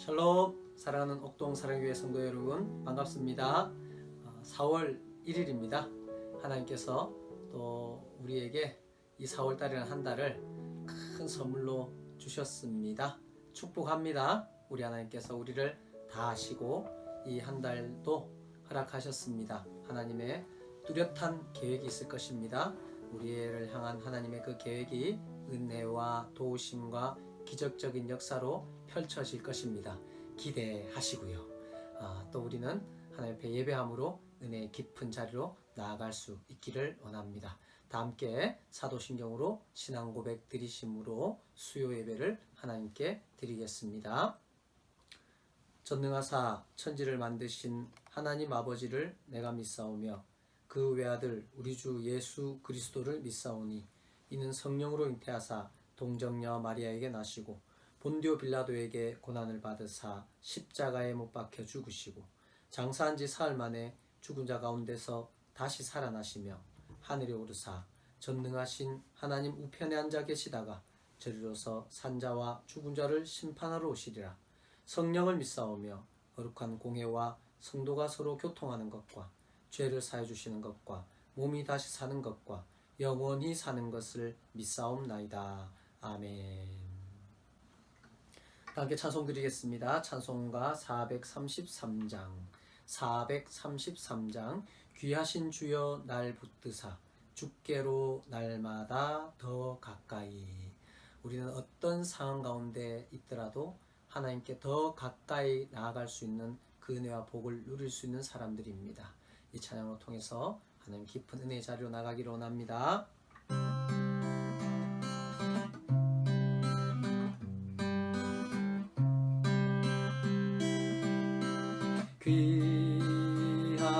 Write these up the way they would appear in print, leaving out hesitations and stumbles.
샬롬, 사랑하는 옥동 사랑교회 성도 여러분, 반갑습니다. 4월 1일입니다. 하나님께서 또 우리에게 이 4월달이라는 한 달을 큰 선물로 주셨습니다. 축복합니다. 우리 하나님께서 우리를 다 아시고 이 한 달도 허락하셨습니다. 하나님의 뚜렷한 계획이 있을 것입니다. 우리를 향한 하나님의 그 계획이 은혜와 도우심과 기적적인 역사로 펼쳐질 것입니다. 기대하시고요. 또 우리는 하나님 앞에 예배함으로 은혜의 깊은 자리로 나아갈 수 있기를 원합니다. 다 함께 사도신경으로 신앙 고백 드리심으로 수요 예배를 하나님께 드리겠습니다. 전능하사 천지를 만드신 하나님 아버지를 내가 믿사오며 그 외아들 우리 주 예수 그리스도를 믿사오니 이는 성령으로 잉태하사 동정녀 마리아에게 나시고 본디오 빌라도에게 고난을 받으사 십자가에 못 박혀 죽으시고 장사한 지 사흘 만에 죽은 자 가운데서 다시 살아나시며 하늘에 오르사 전능하신 하나님 우편에 앉아 계시다가 저리로서 산자와 죽은 자를 심판하러 오시리라. 성령을 믿사오며 거룩한 공회와 성도가 서로 교통하는 것과 죄를 사해 주시는 것과 몸이 다시 사는 것과 영원히 사는 것을 믿사옵나이다. 아멘. 함께 찬송 드리겠습니다. 찬송가 433장 귀하신 주여 날 붙드사 주께로 날마다 더 가까이. 우리는 어떤 상황 가운데 있더라도 하나님께 더 가까이 나아갈 수 있는 그 은혜와 복을 누릴 수 있는 사람들입니다. 이 찬양을 통해서 하나님 깊은 은혜의 자리로 나가기를 원합니다.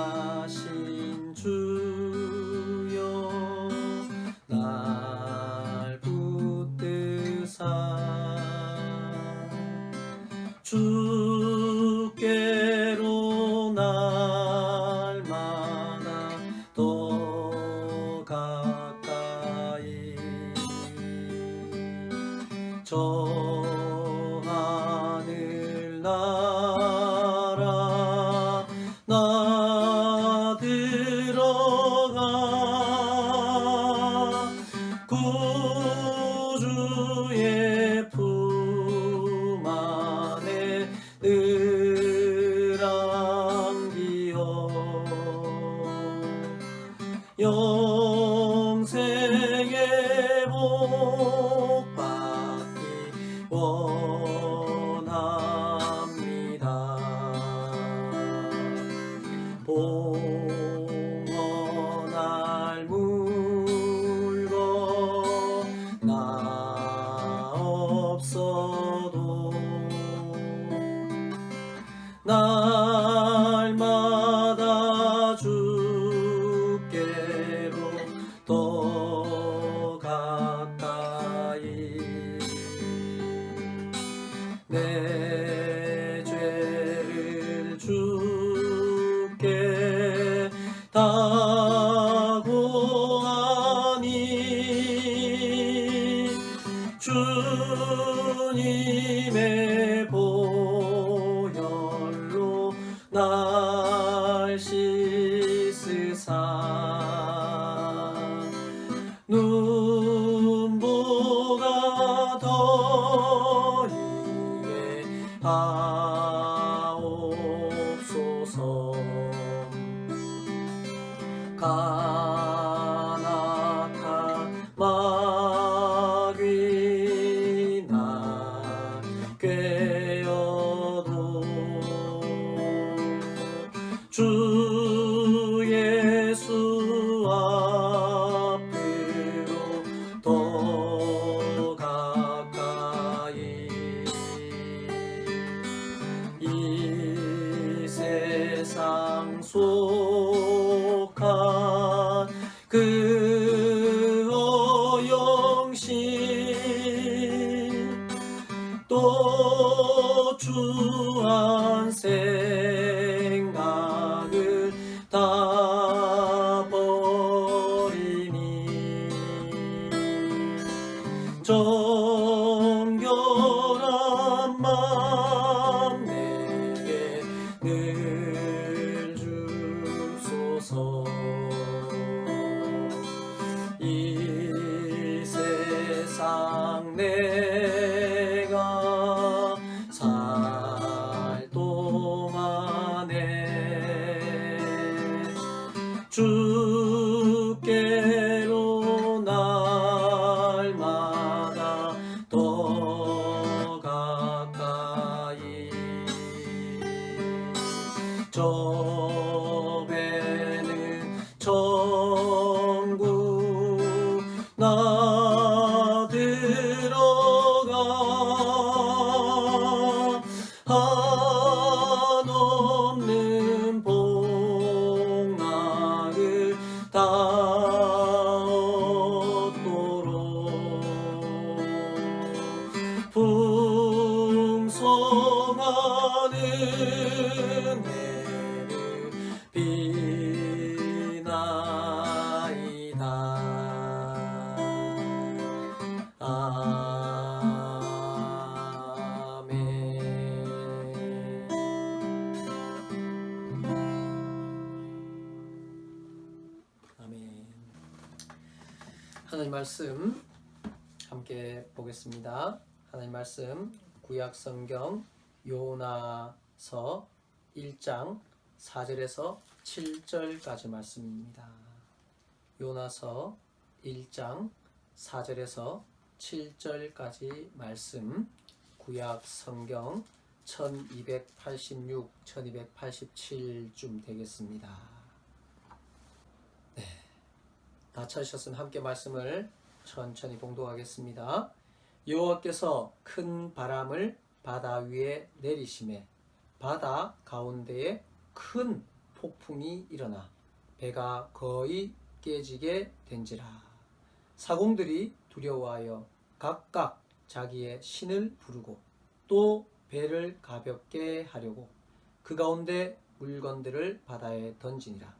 귀하신 주여 날 붙드사 주께로 날마다 더 가까이 저 하늘 나라 나 들어가 구주의 품 안에 늘 안기어 영생의 복 받기 원합니다. 봉헌할 물건 나 없어도 날마다 주께로 더 가까이 내 죄를 주께 다 고하니 주님의 보혈로 날 씻으사 눈보가 더 이해하옵소서. 가나타 마귀나 꿰어도 주 예수 앞으로 더 가까이 이 세상 속한 그 어영신 또 주한 생각을 다 버리니 정결한 맘 저 배는 천국 나 들어가 한없는 복락을 다 풍성한 은혜를 비나이다. 아멘. 아멘. 하나님 말씀 함께 보겠습니다. 하나님 말씀 구약 성경 요나서 1장 4절에서 7절까지 말씀입니다. 요나서 1장 4절에서 7절까지 말씀 구약 성경 1286, 1287쯤 되겠습니다. 네, 다 찾으셨으면 함께 말씀을 천천히 봉독하겠습니다. 여호와께서 큰 바람을 바다 위에 내리시매 바다 가운데에 큰 폭풍이 일어나 배가 거의 깨지게 된지라. 사공들이 두려워하여 각각 자기의 신을 부르고 또 배를 가볍게 하려고 그 가운데 물건들을 바다에 던지니라.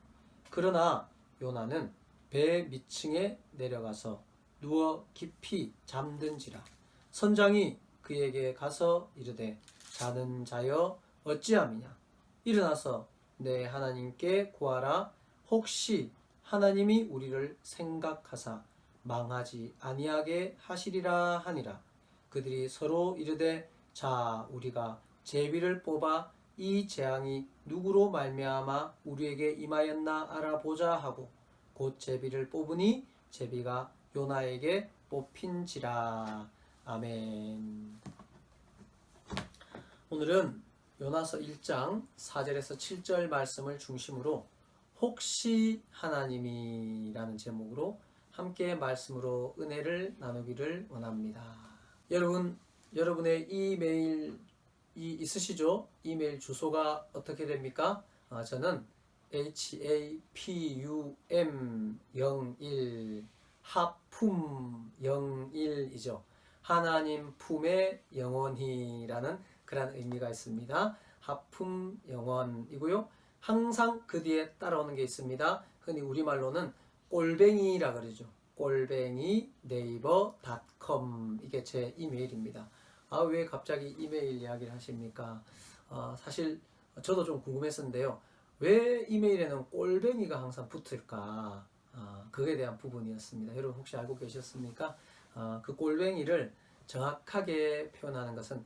그러나 요나는 배 밑층에 내려가서 누워 깊이 잠든지라. 선장이 그에게 가서 이르되 자는 자여 어찌함이냐. 일어나서 내 하나님께 구하라. 혹시 하나님이 우리를 생각하사 망하지 아니하게 하시리라 하니라. 그들이 서로 이르되 자 우리가 제비를 뽑아 이 재앙이 누구로 말미암아 우리에게 임하였나 알아보자 하고 곧 제비를 뽑으니 제비가 요나에게 뽑힌지라. 아멘. 오늘은 요나서 1장 4절에서 7절 말씀을 중심으로 혹시 하나님이라는 제목으로 함께 말씀으로 은혜를 나누기를 원합니다. 여러분의 이메일이 있으시죠? 이메일 주소가 어떻게 됩니까? 저는 HAPUM01 하품 01이죠. 하나님 품에 영원히라는 그런 의미가 있습니다. 하품 영원이고요. 항상 그 뒤에 따라오는 게 있습니다. 흔히 우리말로는 꼴뱅이라 그러죠. 꼴뱅이 네이버닷컴 이게 제 이메일입니다. 왜 갑자기 이메일 이야기를 하십니까? 사실 저도 좀 궁금했었는데요. 왜 이메일에는 꼴뱅이가 항상 붙을까? 그에 대한 부분이었습니다. 여러분 혹시 알고 계셨습니까? 그 꼴뱅이를 정확하게 표현하는 것은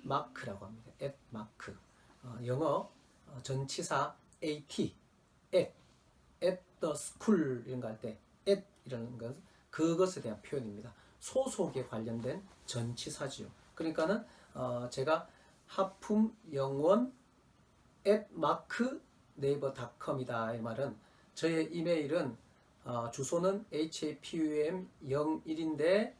@마크라고 합니다. @마크. 영어 전치사 at, at the school 이런 거 할 때 이라는 것 그것에 대한 표현입니다. 소속에 관련된 전치사지요. 그러니까는 제가 하품 영원 @마크 네이버닷컴이다 이 말은 저의 이메일은 주소는 HAPUM01인데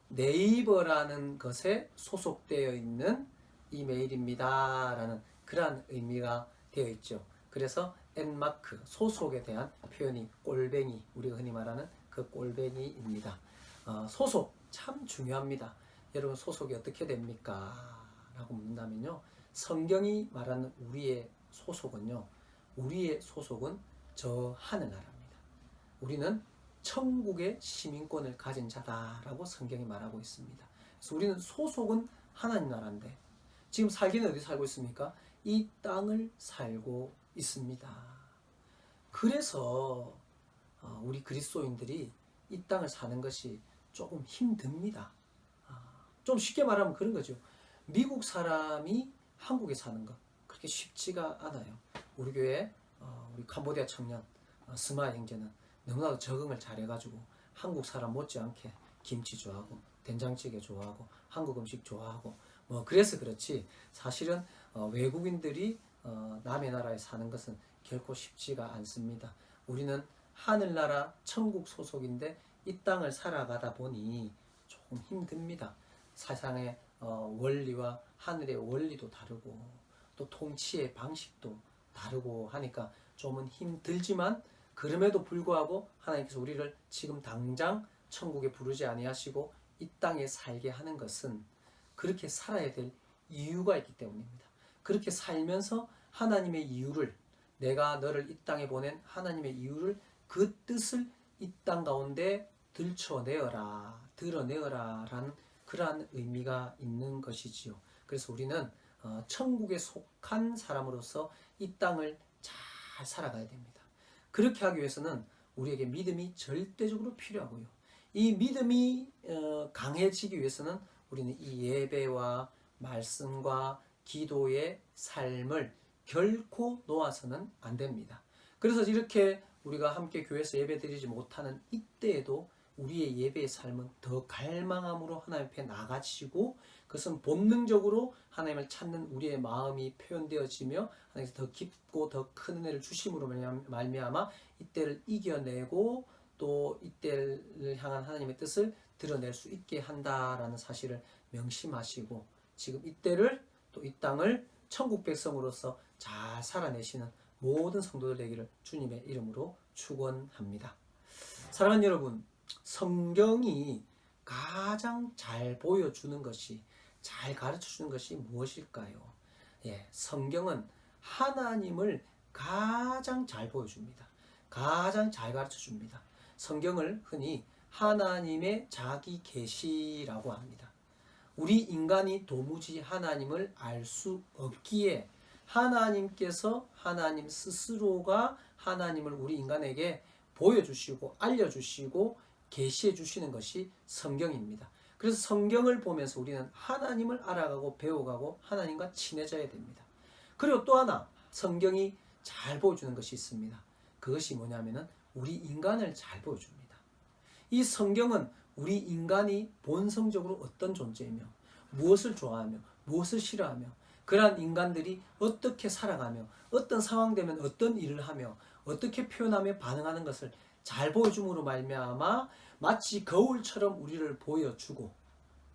네이버라는 것에 소속되어 있는 이메일입니다 라는 그러한 의미가 되어 있죠. 그래서 @마크 소속에 대한 표현이 꼴뱅이, 우리가 흔히 말하는 그 꼴뱅이입니다. 소속 참 중요합니다. 여러분 소속이 어떻게 됩니까? 라고 묻는다면요, 성경이 말하는 우리의 소속은 저 하늘나라입니다. 우리는 천국의 시민권을 가진 자다라고 성경이 말하고 있습니다. 그래서 우리는 소속은 하나님 나라인데 지금 살기는 어디 살고 있습니까? 이 땅을 살고 있습니다. 그래서 우리 그리스도인들이 이 땅을 사는 것이 조금 힘듭니다. 좀 쉽게 말하면 그런 거죠. 미국 사람이 한국에 사는 것 그렇게 쉽지가 않아요. 우리 교회 우리 캄보디아 청년 스마일 형제는 너무나도 적응을 잘해가지고 한국 사람 못지않게 김치 좋아하고 된장찌개 좋아하고 한국 음식 좋아하고 그래서 그렇지 사실은 외국인들이 남의 나라에 사는 것은 결코 쉽지가 않습니다. 우리는 하늘나라 천국 소속인데 이 땅을 살아가다 보니 조금 힘듭니다. 세상의 원리와 하늘의 원리도 다르고 또 통치의 방식도 다르고 하니까 좀은 힘들지만, 그럼에도 불구하고 하나님께서 우리를 지금 당장 천국에 부르지 아니하시고 이 땅에 살게 하는 것은 그렇게 살아야 될 이유가 있기 때문입니다. 그렇게 살면서 하나님의 이유를, 내가 너를 이 땅에 보낸 하나님의 이유를, 그 뜻을 이 땅 가운데 들춰내어라, 드러내어라 라는 그러한 의미가 있는 것이지요. 그래서 우리는 천국에 속한 사람으로서 이 땅을 잘 살아가야 됩니다. 그렇게 하기 위해서는 우리에게 믿음이 절대적으로 필요하고요. 이 믿음이 강해지기 위해서는 우리는 이 예배와 말씀과 기도의 삶을 결코 놓아서는 안 됩니다. 그래서 이렇게 우리가 함께 교회에서 예배드리지 못하는 이때에도 우리의 예배의 삶은 더 갈망함으로 하나님 앞에 나가지고, 그것은 본능적으로 하나님을 찾는 우리의 마음이 표현되어지며 하나님께서 더 깊고 더 큰 은혜를 주심으로 말미암아 이때를 이겨내고 또 이때를 향한 하나님의 뜻을 드러낼 수 있게 한다라는 사실을 명심하시고, 지금 이때를 또 이 땅을 천국 백성으로서 잘 살아내시는 모든 성도들 되기를 주님의 이름으로 축원합니다. 사랑하는 여러분, 성경이 가장 잘 보여주는 것이, 잘 가르쳐주는 것이 무엇일까요? 성경은 하나님을 가장 잘 보여줍니다. 가장 잘 가르쳐줍니다. 성경을 흔히 하나님의 자기 계시라고 합니다. 우리 인간이 도무지 하나님을 알 수 없기에 하나님께서, 하나님 스스로가 하나님을 우리 인간에게 보여주시고 알려주시고 계시해 주시는 것이 성경입니다. 그래서 성경을 보면서 우리는 하나님을 알아가고 배워가고 하나님과 친해져야 됩니다. 그리고 또 하나 성경이 잘 보여주는 것이 있습니다. 그것이 뭐냐면은 우리 인간을 잘 보여줍니다. 이 성경은 우리 인간이 본성적으로 어떤 존재이며 무엇을 좋아하며 무엇을 싫어하며 그러한 인간들이 어떻게 살아가며 어떤 상황 되면 어떤 일을 하며 어떻게 표현하며 반응하는 것을 잘 보여줌으로 말미암아 마치 거울처럼 우리를 보여주고,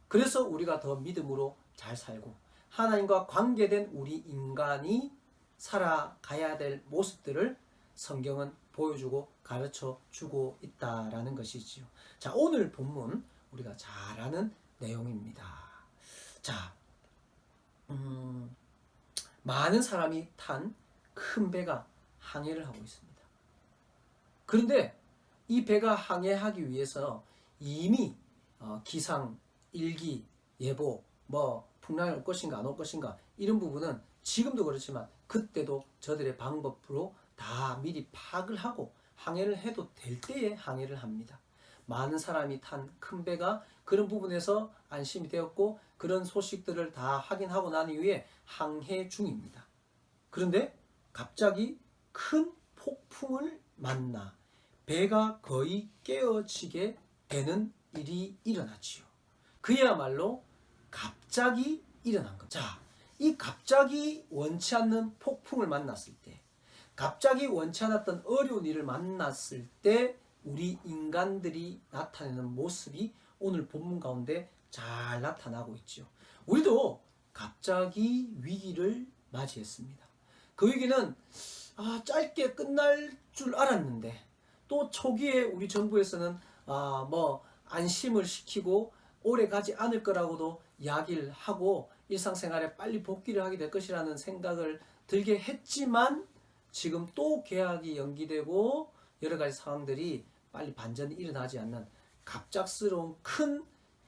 그래서 우리가 더 믿음으로 잘 살고 하나님과 관계된 우리 인간이 살아가야 될 모습들을 성경은 보여주고 가르쳐주고 있다라는 것이지요. 자, 오늘 본문 우리가 잘 아는 내용입니다. 자, 많은 사람이 탄 큰 배가 항해를 하고 있습니다. 그런데 이 배가 항해하기 위해서 이미 기상, 일기, 예보, 풍랑이 올 것인가 안 올 것인가 이런 부분은 지금도 그렇지만 그때도 저들의 방법으로 다 미리 파악을 하고 항해를 해도 될 때에 항해를 합니다. 많은 사람이 탄 큰 배가 그런 부분에서 안심이 되었고 그런 소식들을 다 확인하고 난 이후에 항해 중입니다. 그런데 갑자기 큰 폭풍을 만나 배가 거의 깨어지게 되는 일이 일어났지요. 그야말로 갑자기 일어난 것. 자, 이 갑자기 원치 않는 폭풍을 만났을 때, 갑자기 원치 않았던 어려운 일을 만났을 때 우리 인간들이 나타내는 모습이 오늘 본문 가운데 잘 나타나고 있죠. 우리도 갑자기 위기를 맞이했습니다. 그 위기는 짧게 끝날 줄 알았는데 또 초기에 우리 정부에서는 안심을 시키고 오래 가지 않을 거라고도 이야기를 하고 일상생활에 빨리 복귀를 하게 될 것이라는 생각을 들게 했지만 지금 또 개학이 연기되고 여러 가지 상황들이 빨리 반전이 일어나지 않는 갑작스러운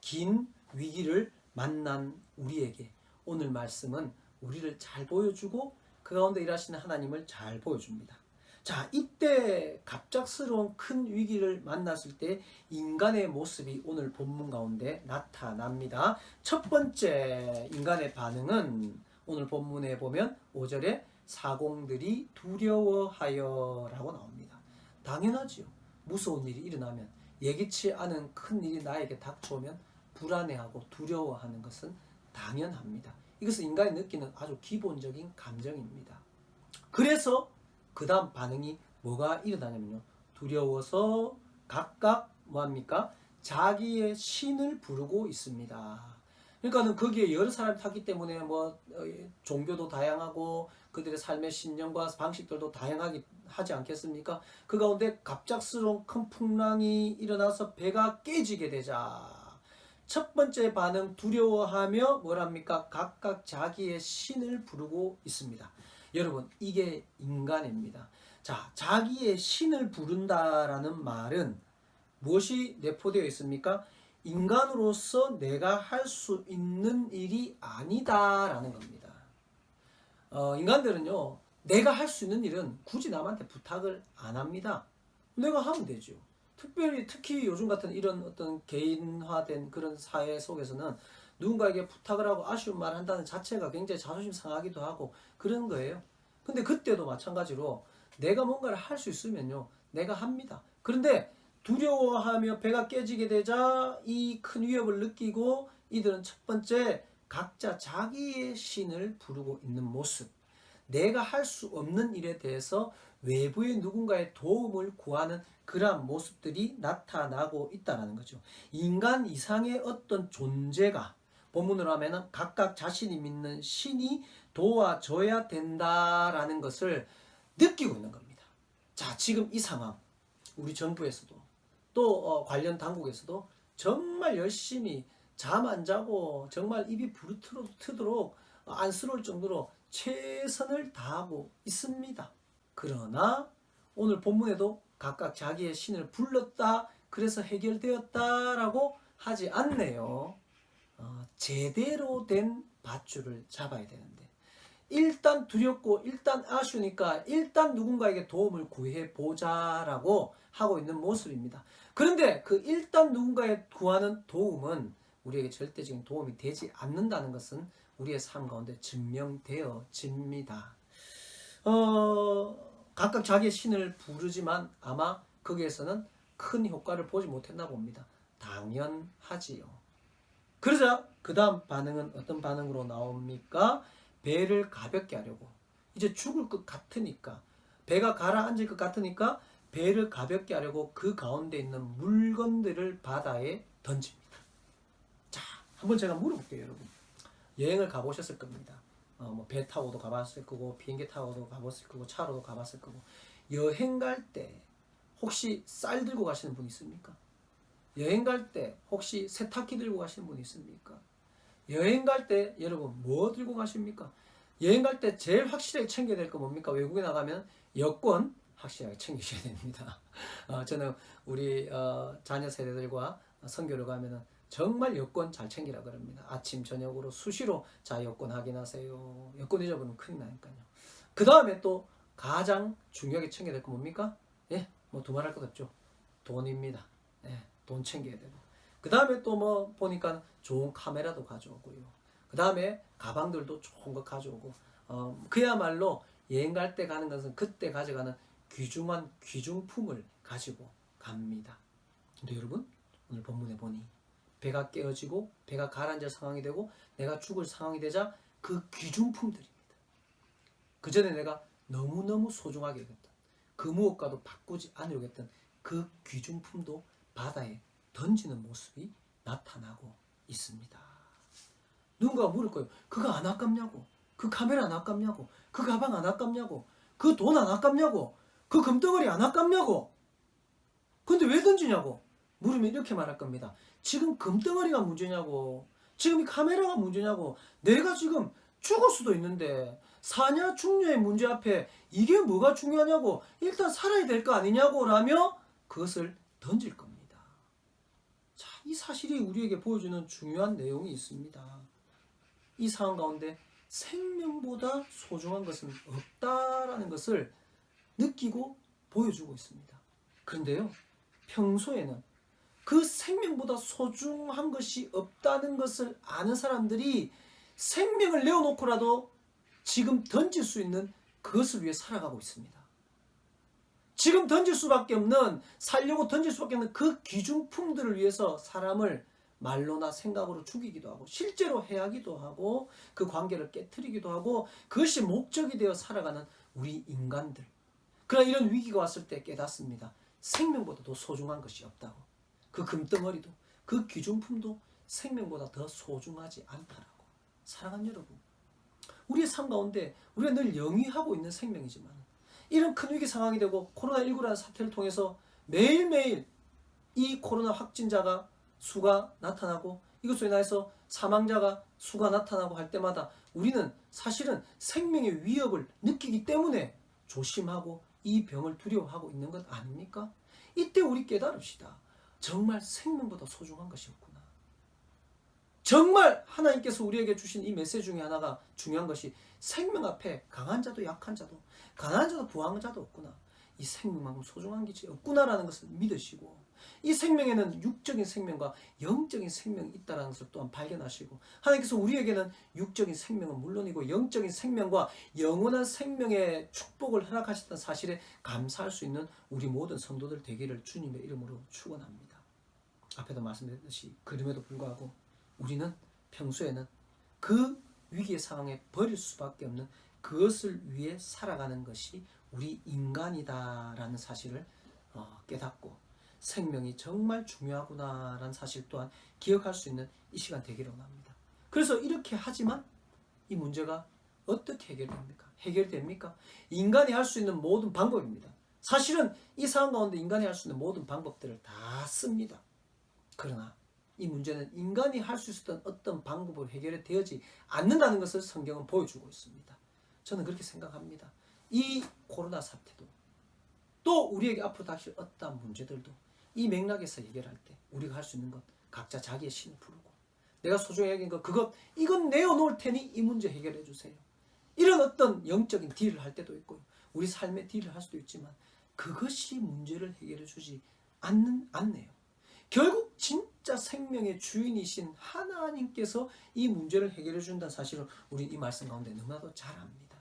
긴 위기를 만난 우리에게 오늘 말씀은 우리를 잘 보여주고 그 가운데 일하시는 하나님을 잘 보여줍니다. 자, 이때 갑작스러운 큰 위기를 만났을 때 인간의 모습이 오늘 본문 가운데 나타납니다. 첫 번째 인간의 반응은 오늘 본문에 보면 5절에 사공들이 두려워하여 라고 나옵니다. 당연하지요. 무서운 일이 일어나면, 예기치 않은 큰 일이 나에게 닥쳐오면 불안해하고 두려워하는 것은 당연합니다. 이것은 인간이 느끼는 아주 기본적인 감정입니다. 그래서 그 다음 반응이 뭐가 일어나냐면요. 두려워서 각각 뭐합니까? 자기의 신을 부르고 있습니다. 그러니까는 거기에 여러 사람이 탔기 때문에 뭐 종교도 다양하고 그들의 삶의 신념과 방식들도 다양하게 하지 않겠습니까? 그 가운데 갑작스러운 큰 풍랑이 일어나서 배가 깨지게 되자 첫 번째 반응 두려워하며 뭐랍니까? 각각 자기의 신을 부르고 있습니다. 여러분 이게 인간입니다. 자, 자기의 신을 부른다라는 말은 무엇이 내포되어 있습니까? 인간으로서 내가 할 수 있는 일이 아니다라는 겁니다. 인간들은요, 내가 할 수 있는 일은 굳이 남한테 부탁을 안 합니다. 내가 하면 되죠. 특히 요즘 같은 이런 어떤 개인화된 그런 사회 속에서는 누군가에게 부탁을 하고 아쉬운 말을 한다는 자체가 굉장히 자존심 상하기도 하고 그런 거예요. 근데 그때도 마찬가지로 내가 뭔가를 할 수 있으면요, 내가 합니다. 그런데 두려워하며 배가 깨지게 되자 이 큰 위협을 느끼고 이들은 첫 번째 각자 자기의 신을 부르고 있는 모습, 내가 할 수 없는 일에 대해서 외부의 누군가의 도움을 구하는 그러한 모습들이 나타나고 있다는 거죠. 인간 이상의 어떤 존재가 본문으로 하면은 각각 자신이 믿는 신이 도와줘야 된다라는 것을 느끼고 있는 겁니다. 자, 지금 이 상황 우리 정부에서도 또 관련 당국에서도 정말 열심히 잠 안 자고 정말 입이 부르트도록 안쓰러울 정도로 최선을 다하고 있습니다. 그러나 오늘 본문에도 각각 자기의 신을 불렀다, 그래서 해결되었다라고 하지 않네요. 제대로 된 밧줄을 잡아야 되는데 일단 두렵고 일단 아쉬우니까 일단 누군가에게 도움을 구해보자라고 하고 있는 모습입니다. 그런데 그 일단 누군가에 구하는 도움은 우리에게 절대적인 도움이 되지 않는다는 것은 우리의 삶 가운데 증명되어집니다. 각각 자기의 신을 부르지만 아마 거기에서는 큰 효과를 보지 못했나 봅니다. 당연하지요. 그러자 그 다음 반응은 어떤 반응으로 나옵니까? 배를 가볍게 하려고. 이제 죽을 것 같으니까, 배가 가라앉을 것 같으니까 배를 가볍게 하려고 그 가운데 있는 물건들을 바다에 던집니다. 자, 한번 제가 물어볼게요, 여러분. 여행을 가보셨을 겁니다. 배 타고도 가봤을 거고, 비행기 타고도 가봤을 거고, 차로도 가봤을 거고. 여행 갈 때 혹시 쌀 들고 가시는 분 있습니까? 여행 갈 때 혹시 세탁기 들고 가시는 분 있습니까? 여행 갈 때 여러분 뭐 들고 가십니까? 여행 갈 때 제일 확실하게 챙겨야 될 거 뭡니까? 외국에 나가면 여권 확실하게 챙기셔야 됩니다. 저는 우리 자녀 세대들과 선교를 가면은 정말 여권 잘 챙기라 그럽니다. 아침 저녁으로 수시로 자 여권 확인하세요. 여권 잊어버리면 큰일 나니까요. 그 다음에 또 가장 중요하게 챙겨야 될 거 뭡니까? 예, 뭐 두말할 것 없죠. 돈입니다. 예, 돈 챙겨야 되고. 그 다음에 또 뭐 보니까 좋은 카메라도 가져오고요. 그 다음에 가방들도 좋은 거 가져오고. 그야말로 여행 갈 때 가는 것은 그때 가져가는 귀중한 귀중품을 가지고 갑니다. 근데 여러분 오늘 본문에 보니 배가 깨어지고 배가 가라앉을 상황이 되고 내가 죽을 상황이 되자 그 귀중품들입니다. 그 전에 내가 너무너무 소중하게 여겼던 그 무엇과도 바꾸지 않으려고 했던 그 귀중품도 바다에 던지는 모습이 나타나고 있습니다. 누군가가 물을 거예요. 그거 안 아깝냐고, 그 카메라 안 아깝냐고, 그 가방 안 아깝냐고, 그 돈 안 아깝냐고, 그 금덩어리 안 아깝냐고. 근데 왜 던지냐고 물으면 이렇게 말할 겁니다. 지금 금덩어리가 문제냐고, 지금 이 카메라가 문제냐고. 내가 지금 죽을 수도 있는데 사냐 죽냐의 문제 앞에 이게 뭐가 중요하냐고, 일단 살아야 될 거 아니냐고 라며 그것을 던질 겁니다. 자, 이 사실이 우리에게 보여주는 중요한 내용이 있습니다. 이 상황 가운데 생명보다 소중한 것은 없다라는 것을 느끼고 보여주고 있습니다. 그런데요, 평소에는 그 생명보다 소중한 것이 없다는 것을 아는 사람들이 생명을 내어놓고라도 지금 던질 수 있는 그것을 위해 살아가고 있습니다. 지금 던질 수밖에 없는, 살려고 던질 수밖에 없는 그 귀중품들을 위해서 사람을 말로나 생각으로 죽이기도 하고 실제로 해하기도 하고 그 관계를 깨트리기도 하고 그것이 목적이 되어 살아가는 우리 인간들. 그러나 이런 위기가 왔을 때 깨닫습니다. 생명보다 더 소중한 것이 없다고. 그 금덩어리도 그 귀중품도 생명보다 더 소중하지 않다라고. 사랑하는 여러분, 우리의 삶 가운데 우리가 늘 영위하고 있는 생명이지만 이런 큰 위기 상황이 되고 코로나19라는 사태를 통해서 매일매일 이 코로나 확진자가 수가 나타나고 이것으로 인해서 사망자가 수가 나타나고 할 때마다 우리는 사실은 생명의 위협을 느끼기 때문에 조심하고 이 병을 두려워하고 있는 것 아닙니까? 이때 우리 깨달읍시다. 정말 생명보다 소중한 것이 없구나. 정말 하나님께서 우리에게 주신 이 메시지 중에 하나가 중요한 것이 생명 앞에 강한 자도 약한 자도 가난한 자도 부한 자도 없구나. 이 생명만큼 소중한 것이 없구나라는 것을 믿으시고 이 생명에는 육적인 생명과 영적인 생명이 있다는 것을 또한 발견하시고 하나님께서 우리에게는 육적인 생명은 물론이고 영적인 생명과 영원한 생명의 축복을 허락하셨다는 사실에 감사할 수 있는 우리 모든 성도들 되기를 주님의 이름으로 축원합니다. 앞에도 말씀드렸듯이 그럼에도 불구하고 우리는 평소에는 그 위기의 상황에 버릴 수밖에 없는 그것을 위해 살아가는 것이 우리 인간이다라는 사실을 깨닫고 생명이 정말 중요하구나라는 사실 또한 기억할 수 있는 이 시간 되기를 원합니다. 그래서 이렇게 하지만 이 문제가 어떻게 해결됩니까? 해결됩니까? 인간이 할 수 있는 모든 방법입니다. 사실은 이 상황 가운데 인간이 할 수 있는 모든 방법들을 다 씁니다. 그러나 이 문제는 인간이 할 수 있었던 어떤 방법으로 해결이 되지 않는다는 것을 성경은 보여주고 있습니다. 저는 그렇게 생각합니다. 이 코로나 사태도 또 우리에게 앞으로 닥칠 어떠한 문제들도 이 맥락에서 해결할 때 우리가 할 수 있는 것 각자 자기의 신을 부르고 내가 소중히 여긴 것 이건 내어놓을 테니 이 문제 해결해 주세요. 이런 어떤 영적인 딜을 할 때도 있고요. 우리 삶의 딜을 할 수도 있지만 그것이 문제를 해결해 주지 않네요. 결국 진짜 생명의 주인이신 하나님께서 이 문제를 해결해 준다는 사실을 우리 이 말씀 가운데 너무나도 잘 압니다.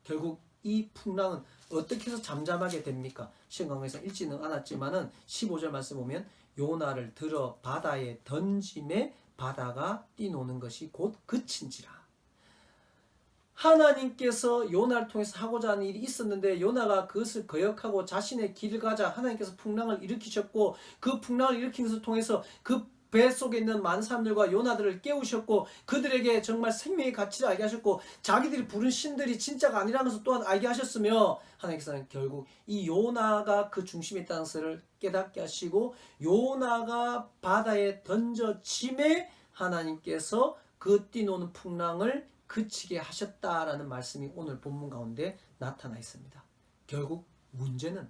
결국 이 풍랑은 어떻게 해서 잠잠하게 됩니까? 시험강에서 읽지는 않았지만은 15절 말씀 보면 요나를 들어 바다에 던짐에 바다가 뛰노는 것이 곧 그친지라. 하나님께서 요나를 통해서 하고자 하는 일이 있었는데 요나가 그것을 거역하고 자신의 길을 가자 하나님께서 풍랑을 일으키셨고 그 풍랑을 일으킨 것을 통해서 그 배 속에 있는 많은 사람들과 요나들을 깨우셨고 그들에게 정말 생명의 가치를 알게 하셨고 자기들이 부른 신들이 진짜가 아니라는 것을 또한 알게 하셨으며 하나님께서는 결국 이 요나가 그 중심에 있다는 것을 깨닫게 하시고 요나가 바다에 던져짐에 하나님께서 그 뛰노는 풍랑을 그치게 하셨다라는 말씀이 오늘 본문 가운데 나타나 있습니다. 결국 문제는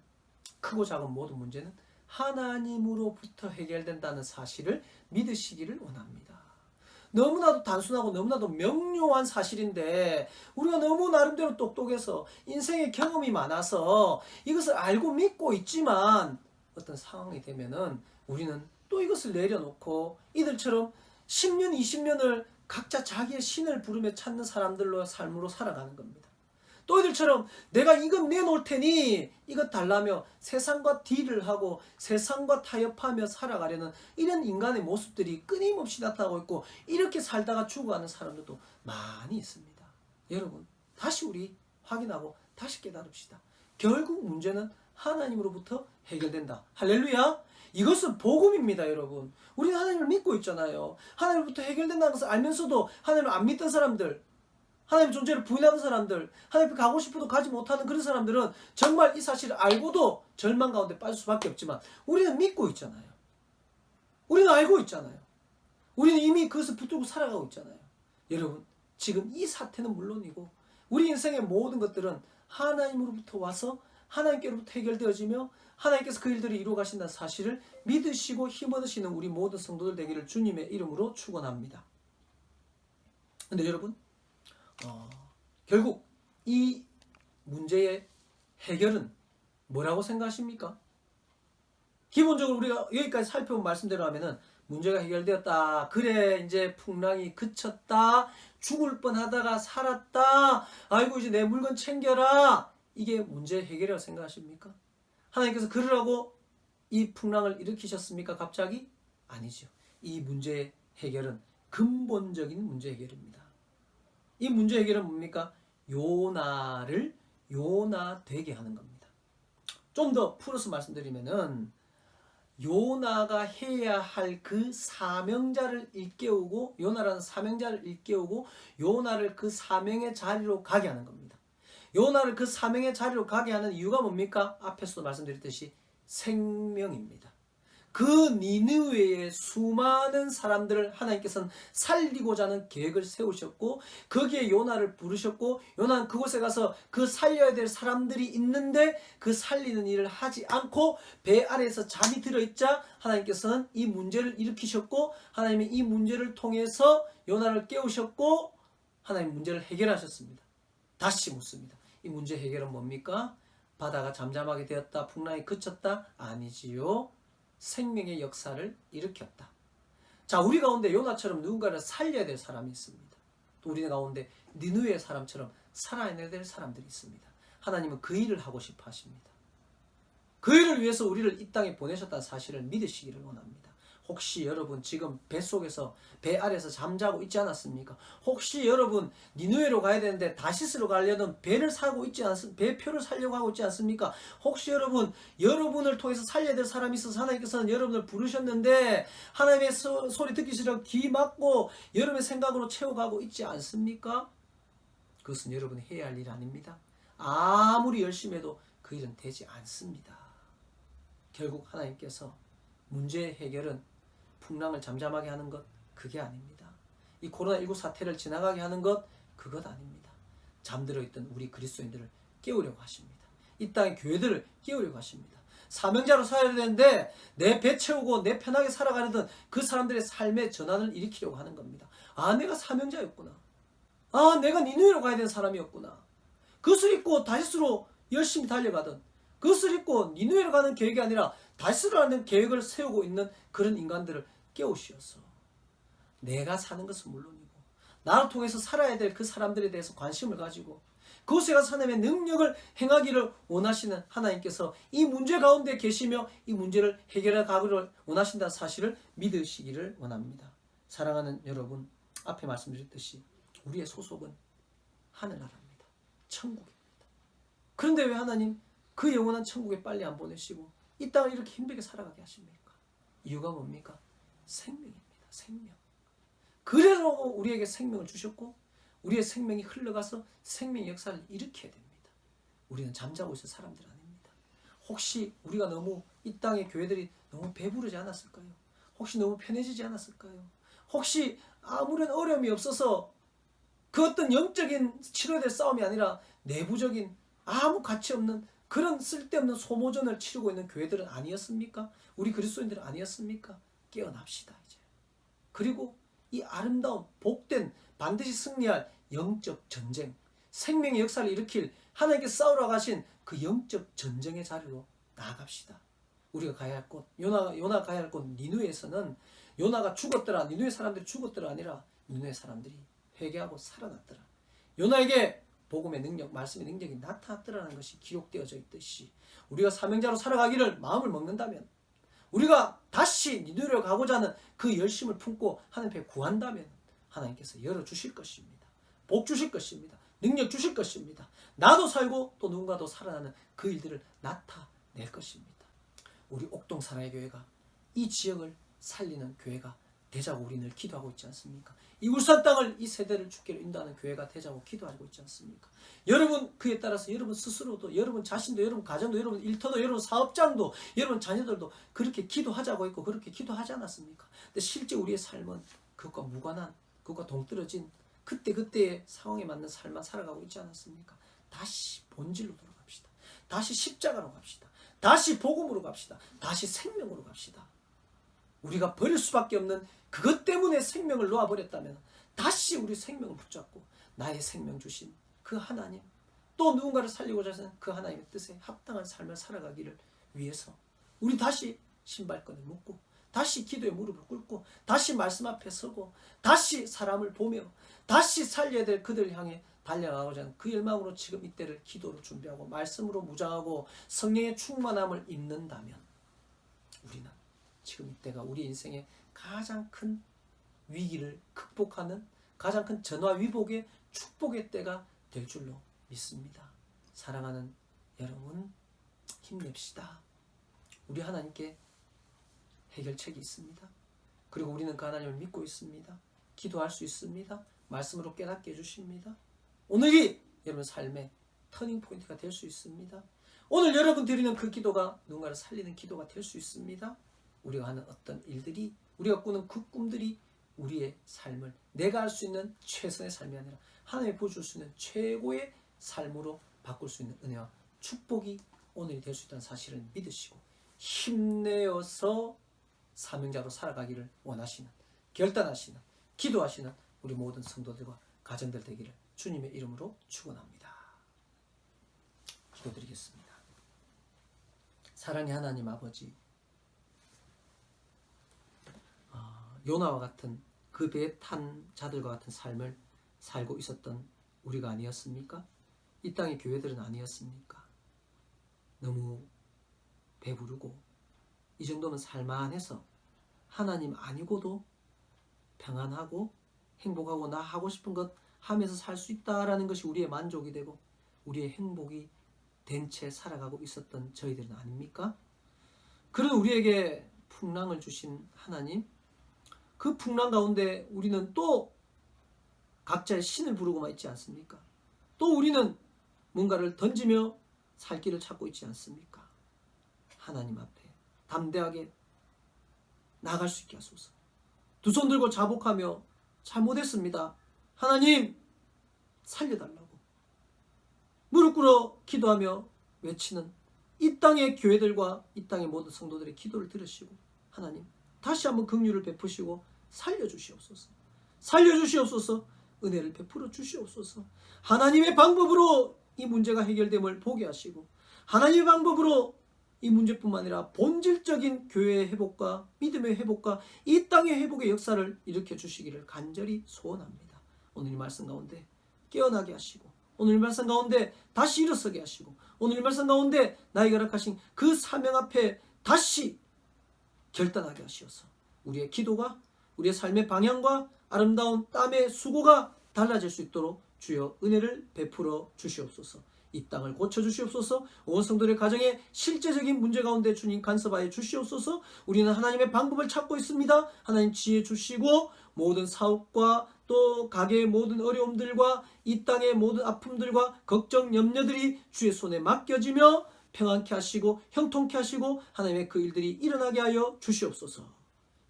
크고 작은 모든 문제는 하나님으로부터 해결된다는 사실을 믿으시기를 원합니다. 너무나도 단순하고 너무나도 명료한 사실인데 우리가 너무 나름대로 똑똑해서 인생의 경험이 많아서 이것을 알고 믿고 있지만 어떤 상황이 되면은 우리는 또 이것을 내려놓고 이들처럼 10년, 20년을 각자 자기의 신을 부르며 찾는 사람들로 삶으로 살아가는 겁니다. 또 이들처럼 내가 이것 내놓을 테니 이것 달라며 세상과 딜을 하고 세상과 타협하며 살아가려는 이런 인간의 모습들이 끊임없이 나타나고 있고 이렇게 살다가 죽어가는 사람들도 많이 있습니다. 여러분 다시 우리 확인하고 다시 깨달읍시다. 결국 문제는 하나님으로부터 해결된다. 할렐루야. 이것은 복음입니다. 여러분 우리는 하나님을 믿고 있잖아요. 하나님으로부터 해결된다는 것을 알면서도 하나님을 안 믿던 사람들, 하나님의 존재를 부인하는 사람들, 하나님 앞에 가고 싶어도 가지 못하는 그런 사람들은 정말 이 사실을 알고도 절망 가운데 빠질 수밖에 없지만 우리는 믿고 있잖아요. 우리는 알고 있잖아요. 우리는 이미 그것을 붙들고 살아가고 있잖아요. 여러분 지금 이 사태는 물론이고 우리 인생의 모든 것들은 하나님으로부터 와서 하나님께로부터 해결되어지며 하나님께서 그 일들을 이루어 가신다는 사실을 믿으시고 힘 얻으시는 우리 모든 성도들 되기를 주님의 이름으로 축원합니다. 근데 여러분 결국 이 문제의 해결은 뭐라고 생각하십니까? 기본적으로 우리가 여기까지 살펴본 말씀대로 하면은 문제가 해결되었다. 그래 이제 풍랑이 그쳤다. 죽을 뻔하다가 살았다. 아이고 이제 내 물건 챙겨라. 이게 문제 해결이라고 생각하십니까? 하나님께서 그러라고 이 풍랑을 일으키셨습니까? 갑자기? 아니죠. 이 문제의 해결은 근본적인 문제 해결입니다. 이 문제 해결은 뭡니까? 요나를 요나 되게 하는 겁니다. 좀 더 풀어서 말씀드리면은 요나가 해야 할 그 사명자를 일깨우고, 요나라는 사명자를 일깨우고 요나를 그 사명의 자리로 가게 하는 겁니다. 요나를 그 사명의 자리로 가게 하는 이유가 뭡니까? 앞에서도 말씀드렸듯이 생명입니다. 그 니느웨의 수많은 사람들을 하나님께서는 살리고자 하는 계획을 세우셨고, 거기에 요나를 부르셨고, 요나는 그곳에 가서 그 살려야 될 사람들이 있는데 그 살리는 일을 하지 않고 배 아래에서 잠이 들어있자 하나님께서는 이 문제를 일으키셨고, 하나님이 이 문제를 통해서 요나를 깨우셨고 하나님 문제를 해결하셨습니다. 다시 묻습니다. 이 문제 해결은 뭡니까? 바다가 잠잠하게 되었다, 풍랑이 그쳤다? 아니지요. 생명의 역사를 일으켰다. 자, 우리 가운데 요나처럼 누군가를 살려야 될 사람이 있습니다. 또 우리 가운데 니느웨의 사람처럼 살아내야 될 사람들이 있습니다. 하나님은 그 일을 하고 싶어 하십니다. 그 일을 위해서 우리를 이 땅에 보내셨다는 사실을 믿으시기를 원합니다. 혹시 여러분 지금 뱃속에서, 배 아래에서 잠자고 있지 않았습니까? 혹시 여러분 니느웨로 가야 되는데 다시스로 가려는 배를 사고 있지 않습니까? 배표를 사려고 하고 있지 않습니까? 혹시 여러분을 통해서 살려야 될 사람이 있어서 하나님께서는 여러분을 부르셨는데 하나님의 소리 듣기 싫어 귀 막고 여러분의 생각으로 채워가고 있지 않습니까? 그것은 여러분이 해야 할 일 아닙니다. 아무리 열심히 해도 그 일은 되지 않습니다. 결국 하나님께서 문제의 해결은 풍랑을 잠잠하게 하는 것, 그게 아닙니다. 이 코로나19 사태를 지나가게 하는 것, 그것 아닙니다. 잠들어 있던 우리 그리스도인들을 깨우려고 하십니다. 이 땅의 교회들을 깨우려고 하십니다. 사명자로 살아야 되는데 내 배 채우고 내 편하게 살아가려던 그 사람들의 삶의 전환을 일으키려고 하는 겁니다. 아, 내가 사명자였구나. 아, 내가 니느웨로 가야 되는 사람이었구나. 그것을 잊고 다시스로 열심히 달려가던, 그것을 잊고 니느웨로 가는 계획이 아니라 다시스로 가는 계획을 세우고 있는 그런 인간들을 깨우시어서 내가 사는 것은 물론이고 나를 통해서 살아야 될 그 사람들에 대해서 관심을 가지고 그곳에 가서 하나님의 능력을 행하기를 원하시는 하나님께서 이 문제 가운데 계시며 이 문제를 해결해 가기를 원하신다는 사실을 믿으시기를 원합니다. 사랑하는 여러분, 앞에 말씀드렸듯이 우리의 소속은 하늘나라입니다. 천국입니다. 그런데 왜 하나님 그 영원한 천국에 빨리 안 보내시고 이 땅을 이렇게 힘들게 살아가게 하십니까? 이유가 뭡니까? 생명입니다. 생명. 그래서 우리에게 생명을 주셨고 우리의 생명이 흘러가서 생명의 역사를 일으켜야 됩니다. 우리는 잠자고 있을 사람들 아닙니다. 혹시 우리가 너무 이 땅의 교회들이 너무 배부르지 않았을까요? 혹시 너무 편해지지 않았을까요? 혹시 아무런 어려움이 없어서 그 어떤 영적인 치료해야 될 싸움이 아니라 내부적인 아무 가치 없는 그런 쓸데없는 소모전을 치르고 있는 교회들은 아니었습니까? 우리 그리스도인들은 아니었습니까? 깨어납시다 이제. 그리고 이 아름다운 복된 반드시 승리할 영적 전쟁, 생명의 역사를 일으킬 하나님께 싸우러 가신 그 영적 전쟁의 자리로 나아갑시다. 우리가 가야 할 곳, 요나가 가야 할 곳 니느웨에서는 요나가 죽었더라, 니느웨 사람들이 죽었더라 아니라 니느웨 사람들이 회개하고 살아났더라. 요나에게 복음의 능력, 말씀의 능력이 나타났더라는 것이 기록되어져 있듯이 우리가 사명자로 살아가기를 마음을 먹는다면, 우리가 다시 니느웨로 가고자 하는 그 열심을 품고 하나님 앞에 구한다면 하나님께서 열어주실 것입니다. 복 주실 것입니다. 능력 주실 것입니다. 나도 살고 또 누군가도 살아나는 그 일들을 나타낼 것입니다. 우리 옥동 사랑의 교회가 이 지역을 살리는 교회가 되자고 우리 늘 기도하고 있지 않습니까? 이 울산 땅을, 이 세대를 주께로 인도하는 교회가 되자고 기도하고 있지 않습니까? 여러분 그에 따라서 여러분 스스로도, 여러분 자신도, 여러분 가정도, 여러분 일터도, 여러분 사업장도, 여러분 자녀들도 그렇게 기도하자고 했고 그렇게 기도하지 않았습니까? 근데 실제 우리의 삶은 그것과 무관한, 그것과 동떨어진 그때그때의 상황에 맞는 삶만 살아가고 있지 않았습니까? 다시 본질로 돌아갑시다. 다시 십자가로 갑시다. 다시 복음으로 갑시다. 다시 생명으로 갑시다. 우리가 버릴 수밖에 없는 그것 때문에 생명을 놓아버렸다면 다시 우리 생명을 붙잡고 나의 생명 주신 그 하나님, 또 누군가를 살리고자 하는 그 하나님의 뜻에 합당한 삶을 살아가기를 위해서 우리 다시 신발끈을 묶고 다시 기도의 무릎을 꿇고 다시 말씀 앞에 서고 다시 사람을 보며 다시 살려야 될 그들을 향해 달려가고자 하는 그 열망으로 지금 이때를 기도로 준비하고 말씀으로 무장하고 성령의 충만함을 입는다면 우리는 지금 이때가 우리 인생의 가장 큰 위기를 극복하는 가장 큰 전화위복의 축복의 때가 될 줄로 믿습니다. 사랑하는 여러분, 힘냅시다. 우리 하나님께 해결책이 있습니다. 그리고 우리는 그 하나님을 믿고 있습니다. 기도할 수 있습니다. 말씀으로 깨닫게 해주십니다. 오늘이 여러분 삶의 터닝포인트가 될 수 있습니다. 오늘 여러분 드리는 그 기도가 누군가를 살리는 기도가 될 수 있습니다. 우리가 하는 어떤 일들이, 우리가 꾸는 그 꿈들이 우리의 삶을 내가 할 수 있는 최선의 삶이 아니라 하나님이 보여줄 수 있는 최고의 삶으로 바꿀 수 있는 은혜와 축복이 오늘이 될 수 있다는 사실을 믿으시고 힘내어서 사명자로 살아가기를 원하시는, 결단하시는, 기도하시는 우리 모든 성도들과 가정들 되기를 주님의 이름으로 축원합니다. 기도드리겠습니다. 사랑의 하나님 아버지, 요나와 같은 그 배에 탄 자들과 같은 삶을 살고 있었던 우리가 아니었습니까? 이 땅의 교회들은 아니었습니까? 너무 배부르고 이 정도면 살만해서 하나님 아니고도 평안하고 행복하고 나 하고 싶은 것 하면서 살 수 있다라는 것이 우리의 만족이 되고 우리의 행복이 된 채 살아가고 있었던 저희들은 아닙니까? 그런 우리에게 풍랑을 주신 하나님, 그 풍랑 가운데 우리는 또 각자의 신을 부르고만 있지 않습니까? 또 우리는 뭔가를 던지며 살 길을 찾고 있지 않습니까? 하나님 앞에 담대하게 나갈 수 있게 하소서. 두 손 들고 자복하며 잘못했습니다. 하나님 살려달라고 무릎 꿇어 기도하며 외치는 이 땅의 교회들과 이 땅의 모든 성도들의 기도를 들으시고 하나님 다시 한번 긍휼을 베푸시고 살려주시옵소서. 살려주시옵소서. 은혜를 베풀어 주시옵소서. 하나님의 방법으로 이 문제가 해결됨을 보게 하시고 하나님의 방법으로 이 문제뿐만 아니라 본질적인 교회의 회복과 믿음의 회복과 이 땅의 회복의 역사를 일으켜 주시기를 간절히 소원합니다. 오늘 이 말씀 가운데 깨어나게 하시고 오늘 이 말씀 가운데 다시 일어서게 하시고 오늘 이 말씀 가운데 나에게 허락하신 그 사명 앞에 다시 결단하게 하시어서 우리의 기도가 우리의 삶의 방향과 아름다운 땀의 수고가 달라질 수 있도록 주여 은혜를 베풀어 주시옵소서. 이 땅을 고쳐주시옵소서. 온 성도들의 가정에 실제적인 문제 가운데 주님 간섭하여 주시옵소서. 우리는 하나님의 방법을 찾고 있습니다. 하나님 지혜 주시고 모든 사업과 또 가게의 모든 어려움들과 이 땅의 모든 아픔들과 걱정 염려들이 주의 손에 맡겨지며 평안케 하시고 형통케 하시고 하나님의 그 일들이 일어나게 하여 주시옵소서.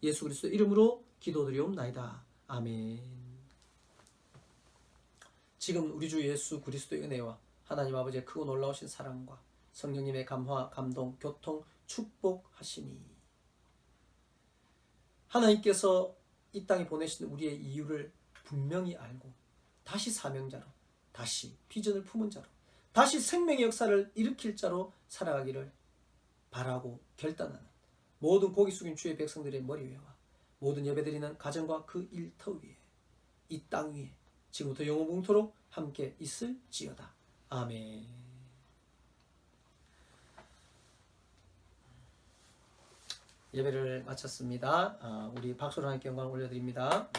예수 그리스도 이름으로 기도드리옵나이다. 아멘. 지금 우리 주 예수 그리스도의 은혜와 하나님 아버지의 크고 놀라우신 사랑과 성령님의 감화, 감동, 교통, 축복하시니 하나님께서 이 땅에 보내신 우리의 이유를 분명히 알고 다시 사명자로, 다시 비전을 품은 자로, 다시 생명의 역사를 일으킬 자로 살아가기를 바라고 결단하는 모든 고기 숙인 주의 백성들의 머리 위와 모든 예배드리는 가정과 그 일터 위에 이 땅 위에 지금부터 영원봉토록 함께 있을지어다. 아멘. 예배를 마쳤습니다. 우리 박수로 하나님께 영광을 올려드립니다.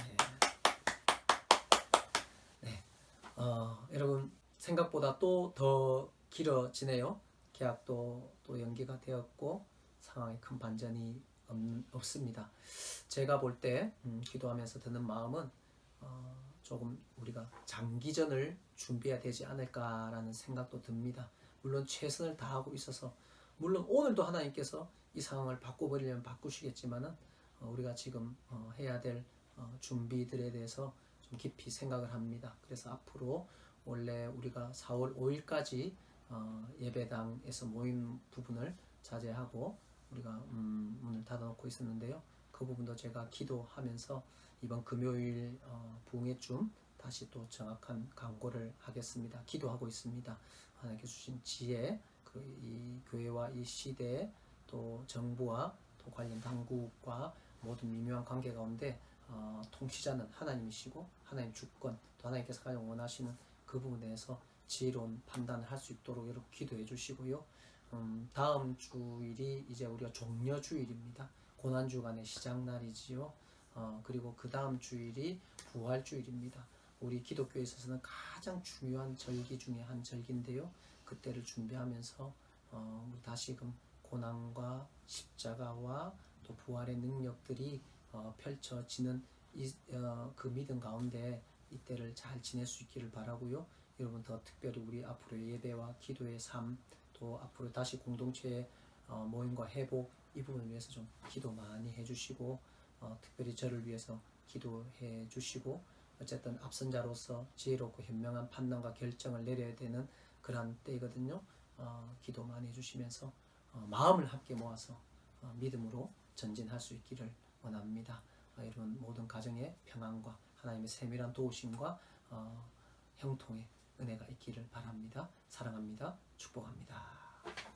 여러분 생각보다 또 더 길어지네요. 계약도 또 연기가 되었고 상황에 큰 반전이 없습니다. 제가 볼 때 기도하면서 드는 마음은 조금 우리가 장기전을 준비해야 되지 않을까라는 생각도 듭니다. 물론 최선을 다하고 있어서 물론 오늘도 하나님께서 이 상황을 바꿔버리려면 바꾸시겠지만은 우리가 지금 해야 될 준비들에 대해서 좀 깊이 생각을 합니다. 그래서 앞으로 원래 우리가 4월 5일까지 예배당에서 모임 부분을 자제하고 우리가 문을 닫아놓고 있었는데요. 그 부분도 제가 기도하면서 이번 금요일 부흥회쯤 다시 또 정확한 강구를 하겠습니다. 기도하고 있습니다. 하나님께 주신 지혜, 이 교회와 이 시대 또 정부와 또 관련 당국과 모든 미묘한 관계 가운데 통치자는 하나님이시고 하나님 주권 또 하나님께서 가장 원하시는 그 부분에 대해서 지혜로운 판단을 할 수 있도록 여러분 기도해 주시고요. 다음 주일이 이제 우리가 종려주일입니다. 고난주간의 시작날이지요. 그리고 그 다음 주일이 부활주일입니다. 우리 기독교에 있어서는 가장 중요한 절기 중에 한 절기인데요. 그때를 준비하면서 우리 다시금 고난과 십자가와 또 부활의 능력들이 펼쳐지는 그 믿음 가운데 이때를 잘 지낼 수 있기를 바라고요. 여러분 더 특별히 우리 앞으로의 예배와 기도의 삶, 또 앞으로 다시 공동체의 모임과 회복 이 부분을 위해서 좀 기도 많이 해주시고 특별히 저를 위해서 기도해 주시고 어쨌든 앞선자로서 지혜롭고 현명한 판단과 결정을 내려야 되는 그런 때이거든요. 기도 많이 해주시면서 마음을 함께 모아서 믿음으로 전진할 수 있기를 원합니다. 여러분 모든 가정의 평안과 하나님의 세밀한 도우심과 형통의 은혜가 있기를 바랍니다. 사랑합니다. 축복합니다.